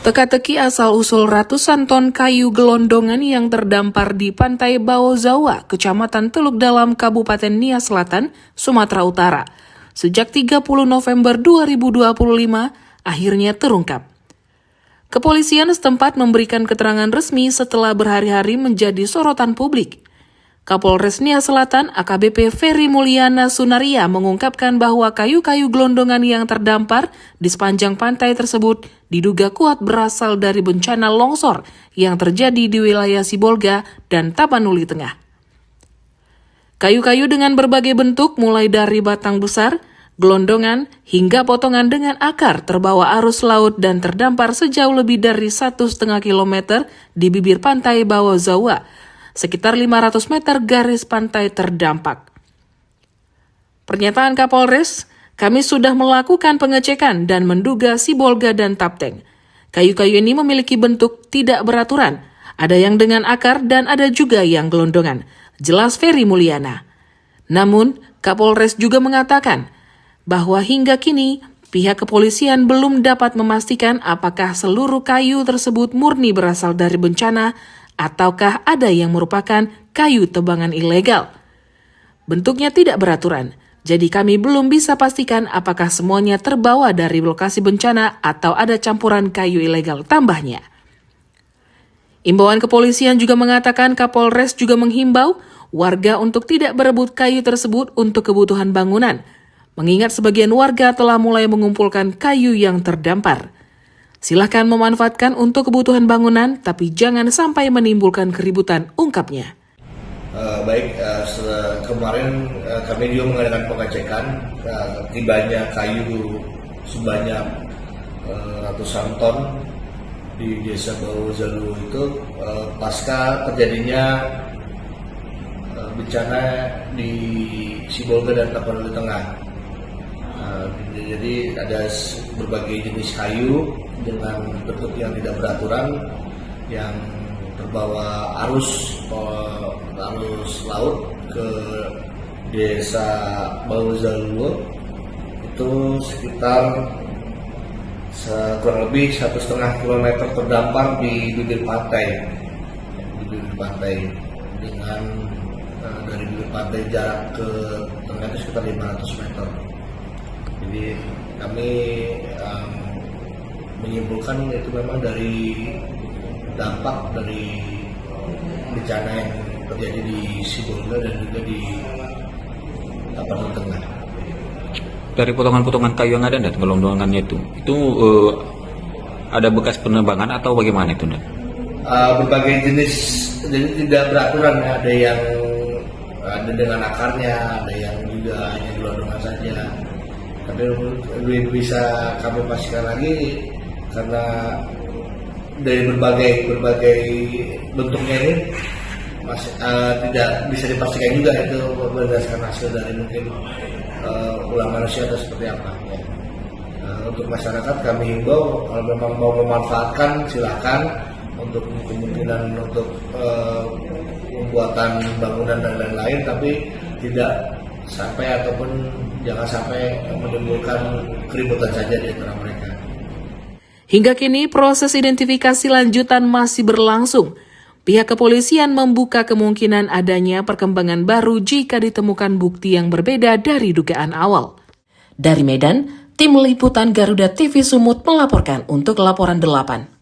Teka-teki asal-usul ratusan ton kayu gelondongan yang terdampar di pantai Baozawa, Kecamatan Teluk Dalam, Kabupaten Nias Selatan, Sumatera Utara. Sejak 30 November 2025, akhirnya terungkap. Kepolisian setempat memberikan keterangan resmi setelah berhari-hari menjadi sorotan publik. Kapolres Nias Selatan AKBP Ferry Mulyana Sunaria mengungkapkan bahwa kayu-kayu gelondongan yang terdampar di sepanjang pantai tersebut diduga kuat berasal dari bencana longsor yang terjadi di wilayah Sibolga dan Tapanuli Tengah. Kayu-kayu dengan berbagai bentuk mulai dari batang besar, gelondongan, hingga potongan dengan akar terbawa arus laut dan terdampar sejauh lebih dari 1,5 kilometer di bibir pantai Baozawa, sekitar 500 meter garis pantai terdampak. Pernyataan Kapolres, kami sudah melakukan pengecekan dan menduga Sibolga dan Tapteng. Kayu-kayu ini memiliki bentuk tidak beraturan, ada yang dengan akar dan ada juga yang gelondongan, jelas Ferry Mulyana. Namun, Kapolres juga mengatakan bahwa hingga kini pihak kepolisian belum dapat memastikan apakah seluruh kayu tersebut murni berasal dari bencana ataukah ada yang merupakan kayu tebangan ilegal. Bentuknya tidak beraturan, jadi kami belum bisa pastikan apakah semuanya terbawa dari lokasi bencana atau ada campuran kayu ilegal, tambahnya. Imbauan kepolisian juga mengatakan Kapolres juga menghimbau warga untuk tidak berebut kayu tersebut untuk kebutuhan bangunan, mengingat sebagian warga telah mulai mengumpulkan kayu yang terdampar. Silakan memanfaatkan untuk kebutuhan bangunan, tapi jangan sampai menimbulkan keributan, ungkapnya. Kemarin kami juga mengadakan pengecekan tibanya kayu sebanyak ratusan ton di desa Baozawa itu pasca terjadinya bencana di Sibolga dan Tapanuli Tengah. Jadi ada berbagai jenis kayu dengan bentuk yang tidak beraturan yang terbawa arus laut ke desa Baozawa itu sekitar kurang lebih 1,5 kilometer terdampar di bibir pantai dengan dari bibir pantai jarak ke tengah itu sekitar 500 meter. Jadi kami menyimpulkan itu memang dari dampak dari bencana yang terjadi di Sibolga dan juga di Tapanuli Tengah. Dari potongan-potongan kayu yang ada dan gelondongannya itu ada bekas penebangan atau bagaimana itu? Berbagai jenis, jadi tidak beraturan, ada yang ada dengan akarnya, ada yang juga hanya gelondongan saja. Tapi lebih bisa kami pastikan lagi karena dari berbagai bentuknya ini masih tidak bisa dipastikan juga itu berdasarkan hasil dari mungkin ulah manusia atau seperti apa. Ya. Untuk masyarakat kami himbau kalau memang mau memanfaatkan silakan untuk kemungkinan untuk pembuatan bangunan dan lain-lain, tapi tidak sampai ataupun jangan sampai menimbulkan keributan saja di antara mereka. Hingga kini proses identifikasi lanjutan masih berlangsung. Pihak kepolisian membuka kemungkinan adanya perkembangan baru jika ditemukan bukti yang berbeda dari dugaan awal. Dari Medan, Tim Liputan Garuda TV Sumut melaporkan untuk Laporan 8.